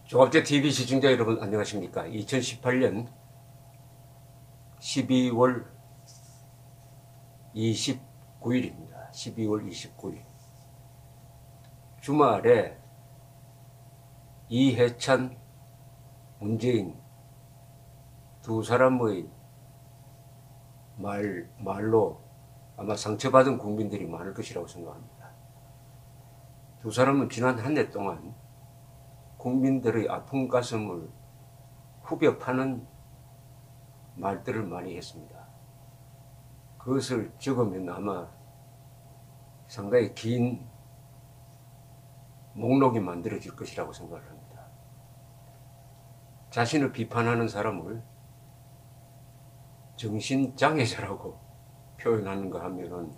종합제 TV 시청자 여러분 안녕하십니까? 2018년 12월 29일입니다. 12월 29일 주말에 이해찬, 문재인 두 사람의 말로 아마 상처받은 국민들이 많을 것이라고 생각합니다. 두 사람은 지난 한 해 동안 국민들의 아픈 가슴을 후벼 파는 말들을 많이 했습니다. 그것을 적으면 아마 상당히 긴 목록이 만들어질 것이라고 생각을 합니다. 자신을 비판하는 사람을 정신장애자라고 표현하는가 하면은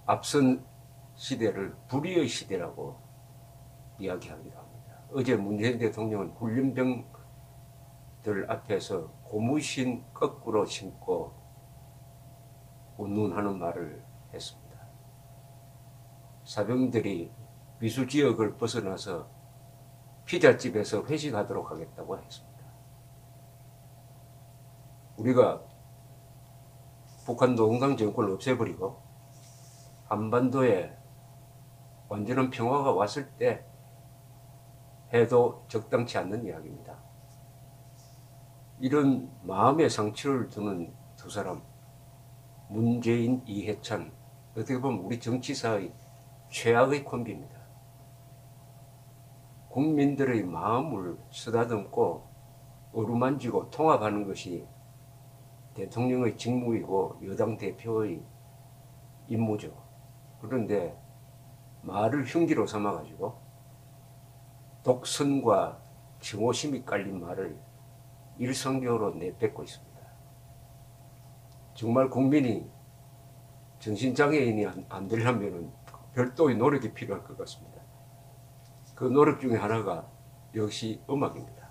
앞선 시대를 불의의 시대라고 이야기하기도 합니다. 어제 문재인 대통령은 훈련병들 앞에서 고무신 거꾸로 신고 운운하는 말을 했습니다. 사병들이 미수지역을 벗어나서 피자집에서 회식하도록 하겠다고 했습니다. 우리가 북한 노동당 정권을 없애버리고 한반도에 완전한 평화가 왔을 때 해도 적당치 않는 이야기입니다. 이런 마음의 상처를 두는 두 사람, 문재인, 이해찬, 어떻게 보면 우리 정치사의 최악의 콤비입니다. 국민들의 마음을 쓰다듬고 어루만지고 통합하는 것이 대통령의 직무이고 여당 대표의 임무죠. 그런데 말을 흉기로 삼아가지고 독선과 증오심이 깔린 말을 일성적으로 내뱉고 있습니다. 정말 국민이 정신장애인이 안 되려면 별도의 노력이 필요할 것 같습니다. 그 노력 중에 하나가 역시 음악입니다.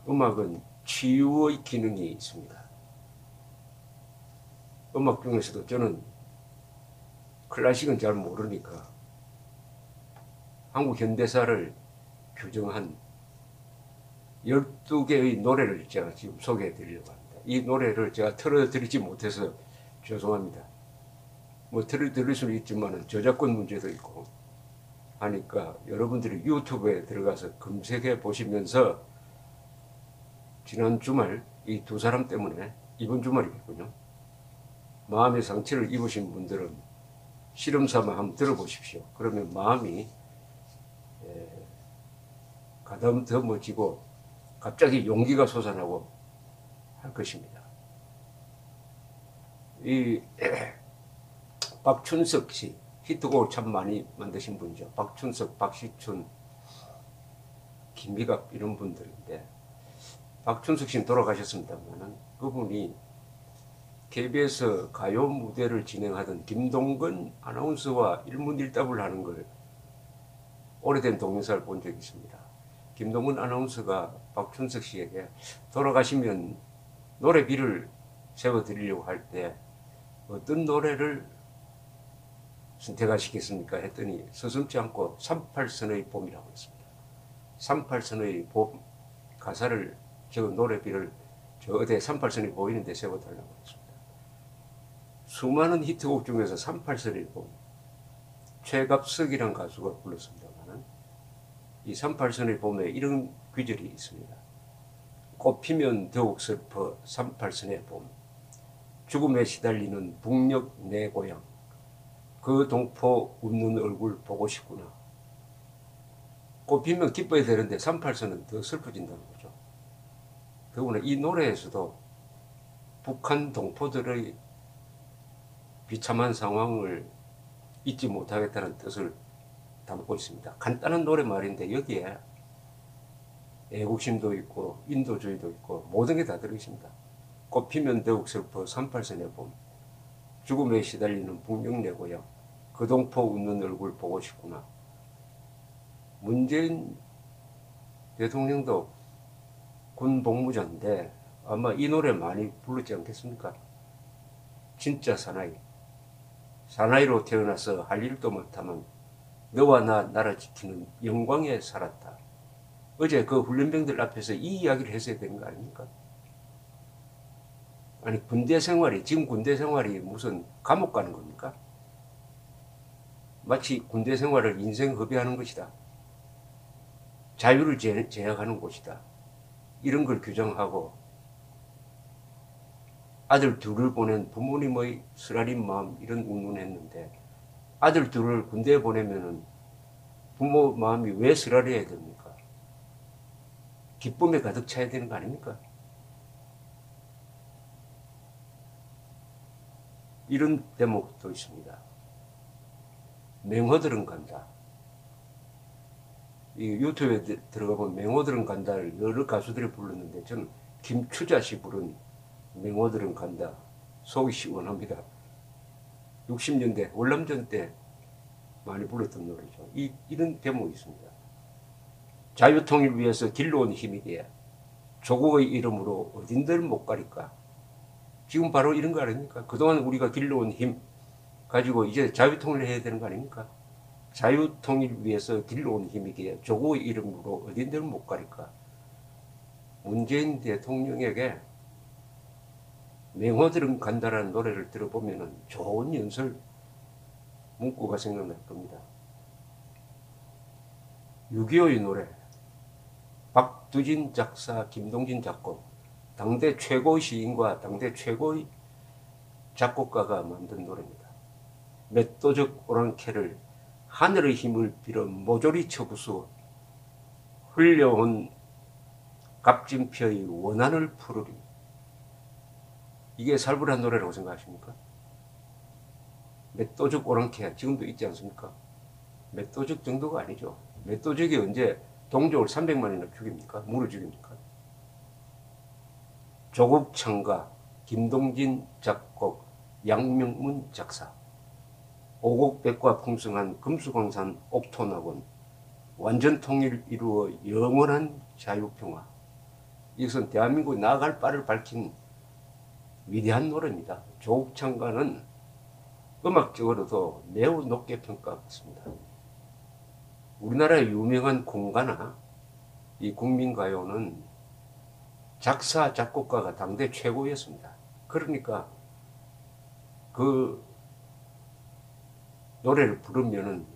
음악은 치유의 기능이 있습니다. 음악 중에서도 저는 클래식은 잘 모르니까 한국 현대사를 규정한 12개의 노래를 제가 지금 소개해 드리려고 합니다. 이 노래를 제가 틀어드리지 못해서 죄송합니다. 뭐 틀어드릴 수는 있지만 저작권 문제도 있고 하니까 여러분들이 유튜브에 들어가서 검색해 보시면서 지난 주말 이 두 사람 때문에 이번 주말이겠군요. 마음의 상처를 입으신 분들은 실험삼아 한번 들어보십시오. 그러면 마음이 가다듬어지고 갑자기 용기가 솟아나고 할 것입니다. 이 박춘석 씨, 히트곡을 참 많이 만드신 분이죠. 박춘석, 박시춘, 김미갑 이런 분들인데 박춘석 씨는 돌아가셨습니다만 그분이 KBS 가요 무대를 진행하던 김동건 아나운서와 일문일답을 하는 걸 오래된 동영상을 본 적이 있습니다. 김동건 아나운서가 박춘석 씨에게 돌아가시면 노래비를 세워드리려고 할 때 어떤 노래를 선택하시겠습니까? 했더니 서슴지 않고 38선의 봄이라고 했습니다. 38선의 봄 가사를 적은 노래비를 저 어디에 38선이 보이는데 세워달라고 했습니다. 수많은 히트곡 중에서 38선의 봄, 최갑석이란 가수가 불렀습니다만 이 38선의 봄에 이런 귀절이 있습니다. 꽃피면 더욱 슬퍼 38선의 봄, 죽음에 시달리는 북녘 내 고향, 그 동포 웃는 얼굴 보고 싶구나. 꽃피면 기뻐야 되는데 38선은 더 슬퍼진다는 거죠. 더구나 이 노래에서도 북한 동포들의 비참한 상황을 잊지 못하겠다는 뜻을 담고 있습니다. 간단한 노래말인데 여기에 애국심도 있고 인도주의도 있고 모든 게 다 들어있습니다. 꽃피면 더욱 슬퍼 38선의 봄, 죽음에 시달리는 북녘 내 고향, 그 동포 웃는 얼굴 보고 싶구나. 문재인 대통령도 군 복무자인데 아마 이 노래 많이 부르지 않겠습니까? 진짜 사나이. 사나이로 태어나서 할 일도 못하면 너와 나 나라 지키는 영광에 살았다. 어제 그 훈련병들 앞에서 이 이야기를 했어야 되는 거 아닙니까? 아니 군대 생활이 지금 군대 생활이 무슨 감옥 가는 겁니까? 마치 군대 생활을 인생 허비하는 것이다. 자유를 제약하는 곳이다. 이런 걸 규정하고 아들 둘을 보낸 부모님의 쓰라린 마음 이런 운운했는데 아들 둘을 군대에 보내면은 부모 마음이 왜 쓰라려야 됩니까? 기쁨에 가득 차야 되는 거 아닙니까? 이런 대목도 있습니다. 맹호들은 간다. 이 유튜브에 들어가 보면 맹호들은 간다를 여러 가수들이 불렀는데 저는 김추자씨 부른 맹호들은 간다. 속이 시원합니다. 60년대 월남전 때 많이 불렀던 노래죠. 이런 대목이 있습니다. 자유통일 위해서 길러온 힘이기에 조국의 이름으로 어딘들 못 가릴까. 지금 바로 이런 거 아닙니까? 그동안 우리가 길러온 힘 가지고 이제 자유통일을 해야 되는 거 아닙니까? 자유통일 위해서 길러온 힘이기에 조국의 이름으로 어딘들 못 가릴까. 문재인 대통령에게 맹호들은 간다라는 노래를 들어보면 좋은 연설 문구가 생각날 겁니다. 6.25의 노래, 박두진 작사, 김동진 작곡, 당대 최고의 시인과 당대 최고의 작곡가가 만든 노래입니다. 맷도적 오랑캐를 하늘의 힘을 빌어 모조리 쳐부수어 흘려온 갑진표의 원한을 풀으리. 이게 살벌한 노래라고 생각하십니까? 맷도적 오랑캐 지금도 있지 않습니까? 맷도적 정도가 아니죠. 맷도적이 언제 동족을 300만이나 죽입니까? 물어 죽입니까? 조국 창가, 김동진 작곡, 양명문 작사, 오곡백과 풍성한 금수광산 옥토낙원, 완전 통일 이루어 영원한 자유평화. 이것은 대한민국이 나아갈 바를 밝힌 위대한 노래입니다. 조국 창가는 음악적으로도 매우 높게 평가받습니다. 우리나라의 유명한 공가나 이 국민가요는 작사, 작곡가가 당대 최고였습니다. 그러니까 그 노래를 부르면은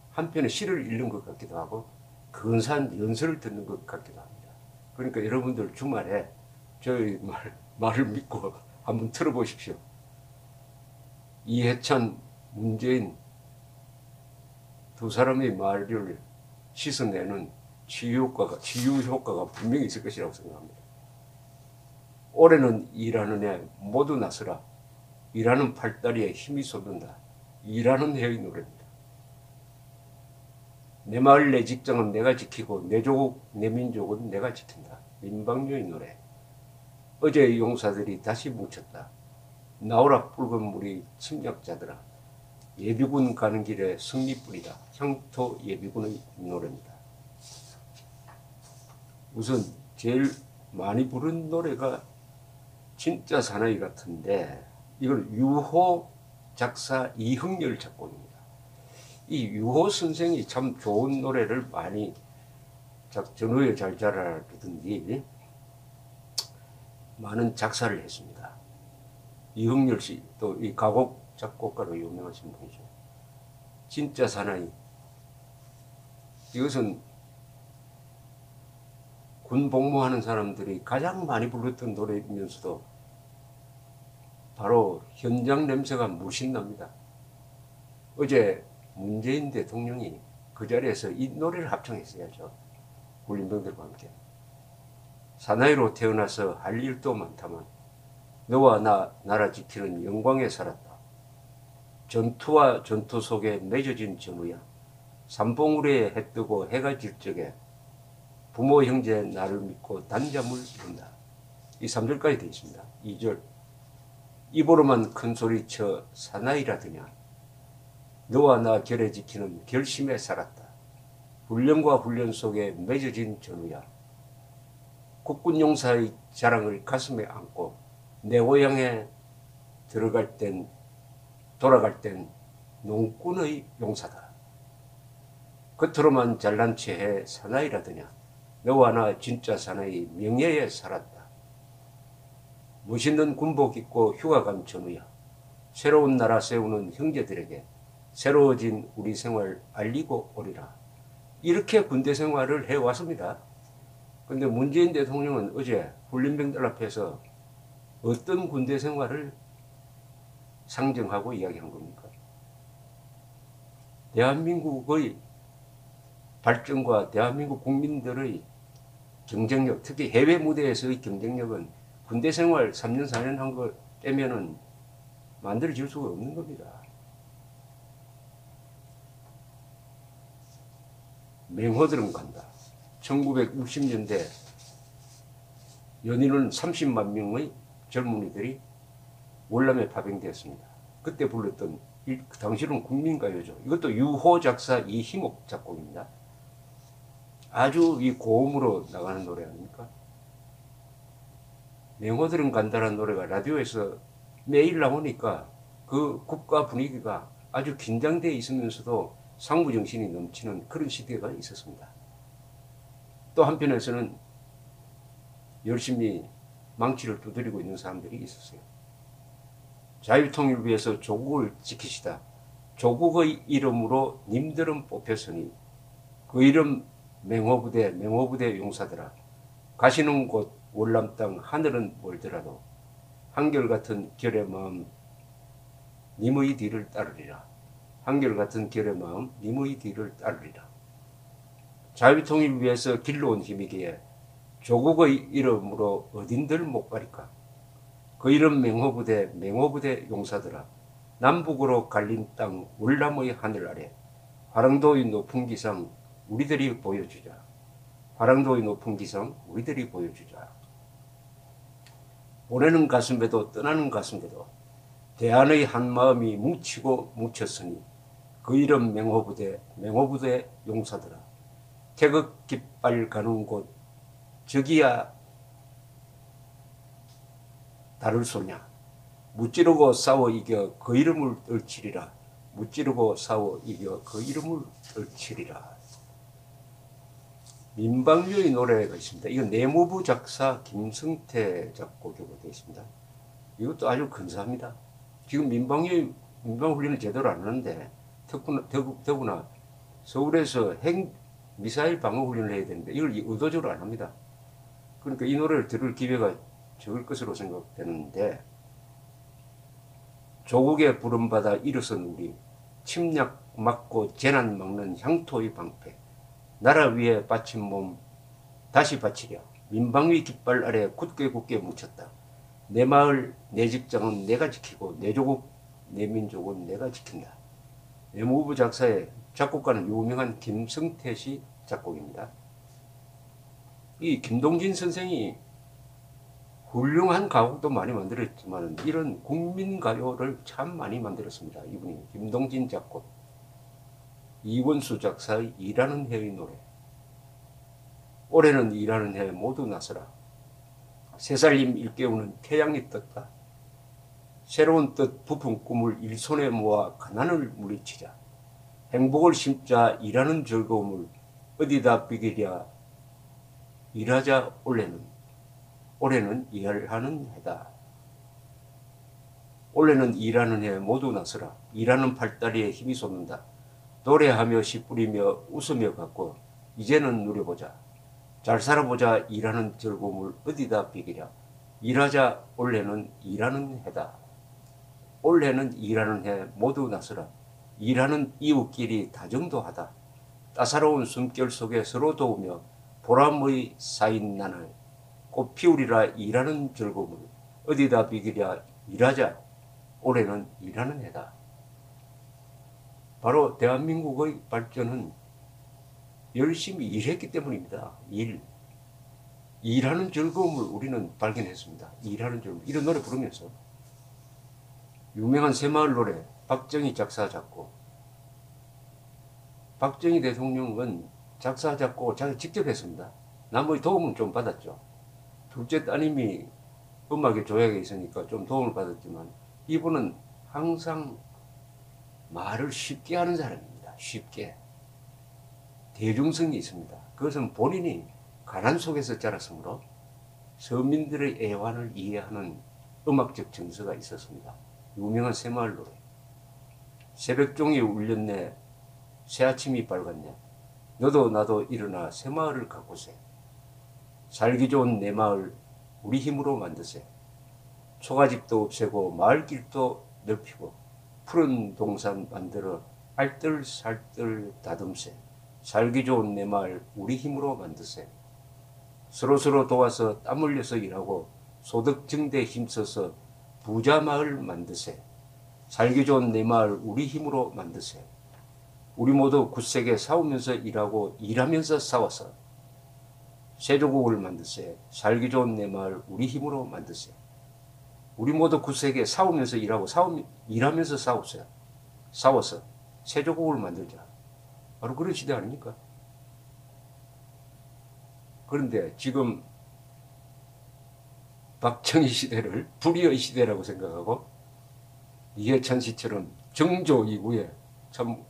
한편에 시를 읽는 것 같기도 하고 근사한 연설을 듣는 것 같기도 합니다. 그러니까 여러분들 주말에 저희 말을 믿고 한번 들어보십시오. 이해찬, 문재인 두 사람의 말을 씻어내는 치유 효과가 분명히 있을 것이라고 생각합니다. 올해는 일하는 해 모두 나서라. 일하는 팔다리에 힘이 솟는다. 일하는 해의 노래입니다. 내 마을 내 직장은 내가 지키고 내 조국 내 민족은 내가 지킨다. 민방위의 노래. 어제의 용사들이 다시 뭉쳤다. 나오라 붉은 물이 침략자들아. 예비군 가는 길에 승리뿐이다. 향토 예비군의 노래입니다. 우선 제일 많이 부른 노래가 진짜 사나이 같은데 이걸 유호 작사 이흥렬 작곡입니다. 이 유호 선생이 참 좋은 노래를 많이 전후에 잘 자라르던지 많은 작사를 했습니다. 이흥렬 씨 또 이 가곡 작곡가로 유명하신 분이죠. 진짜 사나이. 이것은 군 복무하는 사람들이 가장 많이 불렀던 노래이면서도 바로 현장 냄새가 물씬 납니다. 어제 문재인 대통령이 그 자리에서 이 노래를 합창했어야죠. 군림병들과 함께. 사나이로 태어나서 할 일도 많다만 너와 나 나라 지키는 영광에 살았다. 전투와 전투 속에 맺어진 전우야. 삼봉우리에 해 뜨고 해가 질 적에 부모 형제 나를 믿고 단잠을 이룬다. 이 3절까지 되어 있습니다. 2절. 입으로만 큰 소리쳐 사나이라더냐. 너와 나 결에 지키는 결심에 살았다. 훈련과 훈련 속에 맺어진 전우야. 국군 용사의 자랑을 가슴에 안고 내 고향에 돌아갈 땐 농군의 용사다. 겉으로만 잘난 체해 사나이라더냐. 너와 나 진짜 사나이 명예에 살았다. 멋있는 군복 입고 휴가 간 전우야. 새로운 나라 세우는 형제들에게 새로워진 우리 생활 알리고 오리라. 이렇게 군대 생활을 해왔습니다. 근데 문재인 대통령은 어제 훈련병들 앞에서 어떤 군대 생활을 상정하고 이야기한 겁니까? 대한민국의 발전과 대한민국 국민들의 경쟁력, 특히 해외 무대에서의 경쟁력은 군대 생활 3년, 4년 한 거 빼면은 만들어질 수가 없는 겁니다. 맹호들은 간다. 1960년대 연인은 30만 명의 젊은이들이 월남에 파병되었습니다. 그때 불렀던 당시는 국민가요죠. 이것도 유호 작사 이희목 작곡입니다. 아주 이 고음으로 나가는 노래 아닙니까? 맹호들은 간다라는 노래가 라디오에서 매일 나오니까 그 국가 분위기가 아주 긴장되어 있으면서도 상부정신이 넘치는 그런 시대가 있었습니다. 또 한편에서는 열심히 망치를 두드리고 있는 사람들이 있었어요. 자유통일을 위해서 조국을 지키시다. 조국의 이름으로 님들은 뽑혔으니 그 이름 맹호부대 용사들아. 가시는 곳 월남 땅 하늘은 멀더라도 한결같은 결의 마음 님의 뒤를 따르리라. 한결같은 결의 마음 님의 뒤를 따르리라. 자유통일을 위해서 길러온 힘이기에 조국의 이름으로 어딘들 못 가리까. 그 이름 맹호부대 용사들아. 남북으로 갈린 땅 월남의 하늘 아래 화랑도의 높은 기상 우리들이 보여주자. 화랑도의 높은 기상 우리들이 보여주자. 보내는 가슴에도 떠나는 가슴에도 대한의 한마음이 뭉치고 뭉쳤으니 그 이름 맹호부대 용사들아. 태극 깃발 가는 곳 저기야 다를 소냐. 무찌르고 싸워 이겨 그 이름을 떨치리라. 무찌르고 싸워 이겨 그 이름을 떨치리라. 민방위의 노래가 있습니다. 이건 내무부 작사 김성태 작곡으로 되어 있습니다. 이것도 아주 근사합니다. 지금 민방위 훈련을 제대로 안 하는데 더구나 서울에서 미사일 방어 훈련을 해야 되는데 이걸 의도적으로 안 합니다. 그러니까 이 노래를 들을 기회가 적을 것으로 생각되는데, 조국의 부름받아 일어선 우리 침략 막고 재난 막는 향토의 방패 나라 위에 바친 몸 다시 바치려. 민방위 깃발 아래 굳게 뭉쳤다. 내 마을 내 직장은 내가 지키고 내 조국 내 민족은 내가 지킨다. 내무부 작사의 작곡가는 유명한 김성태 씨 작곡입니다. 이 김동진 선생이 훌륭한 가곡도 많이 만들었지만 이런 국민가요를 참 많이 만들었습니다. 이분이 김동진 작곡, 이원수 작사의 일하는 해의 노래. 올해는 일하는 해 모두 나서라. 새살림 일깨우는 태양이 떴다. 새로운 뜻 부푼 꿈을 일손에 모아 가난을 물리치자. 행복을 심자 일하는 즐거움을 어디다 비기랴. 일하자 올해는 일하는 해다. 올해는 일하는 해 모두 나서라. 일하는 팔다리에 힘이 솟는다. 노래하며 씨 뿌리며 웃으며 갖고 이제는 누려보자. 잘 살아보자. 일하는 즐거움을 어디다 비기랴. 일하자 올해는 일하는 해다. 올해는 일하는 해 모두 나서라. 일하는 이웃끼리 다정도하다. 따사로운 숨결 속에 서로 도우며 보람의 쌓인 나날 꽃 피우리라. 일하는 즐거움을 어디다 비기랴. 일하자 올해는 일하는 해다. 바로 대한민국의 발전은 열심히 일했기 때문입니다. 일하는 즐거움을 우리는 발견했습니다. 일하는 즐거움. 이런 노래 부르면서 유명한 새마을 노래 박정희 작사 작곡. 박정희 대통령은 작사 작곡을 자기 직접 했습니다. 남의 도움은 좀 받았죠. 둘째 따님이 음악에 조약에 있으니까 좀 도움을 받았지만 이분은 항상 말을 쉽게 하는 사람입니다. 쉽게. 대중성이 있습니다. 그것은 본인이 가난 속에서 자랐으므로 서민들의 애환을 이해하는 음악적 정서가 있었습니다. 유명한 새마을 노래. 새벽종이 울렸네, 새아침이 밝았네, 너도 나도 일어나 새마을을 가꾸세. 살기 좋은 내 마을 우리 힘으로 만드세. 초가집도 없애고 마을길도 넓히고 푸른 동산 만들어 알뜰살뜰 다듬세. 살기 좋은 내 마을 우리 힘으로 만드세. 서로서로 도와서 땀 흘려서 일하고 소득 증대에 힘써서 부자 마을 만드세. 살기 좋은 내 마을 우리 힘으로 만드세. 우리 모두 굳세게 싸우면서 일하고 일하면서 싸워서 새조국을 만드세. 살기 좋은 내 마을 우리 힘으로 만드세. 우리 모두 굳세게 싸우면서 일하고 일하면서 싸우세요. 싸워서 새조국을 만들자. 바로 그런 시대 아닙니까? 그런데 지금 박정희 시대를 불의의 시대라고 생각하고 이해찬 씨처럼 정조 이후에 참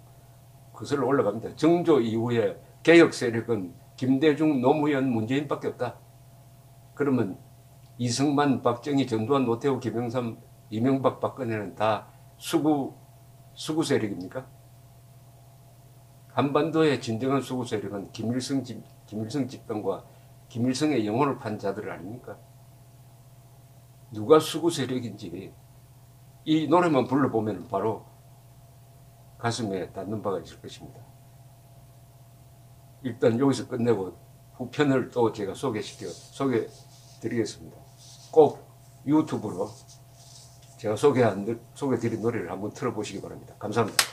거슬러 올라갑니다. 정조 이후에 개혁 세력은 김대중, 노무현, 문재인밖에 없다. 그러면 이승만, 박정희, 전두환, 노태우, 김영삼, 이명박, 박근혜는 다 수구 세력입니까? 한반도의 진정한 수구 세력은 김일성 집단과 김일성의 영혼을 판 자들 아닙니까? 누가 수구 세력인지 이 노래만 불러보면 바로 가슴에 닿는 바가 있을 것입니다. 일단 여기서 끝내고 후편을 또 제가 소개드리겠습니다. 꼭 유튜브로 제가 소개드린 노래를 한번 틀어보시기 바랍니다. 감사합니다.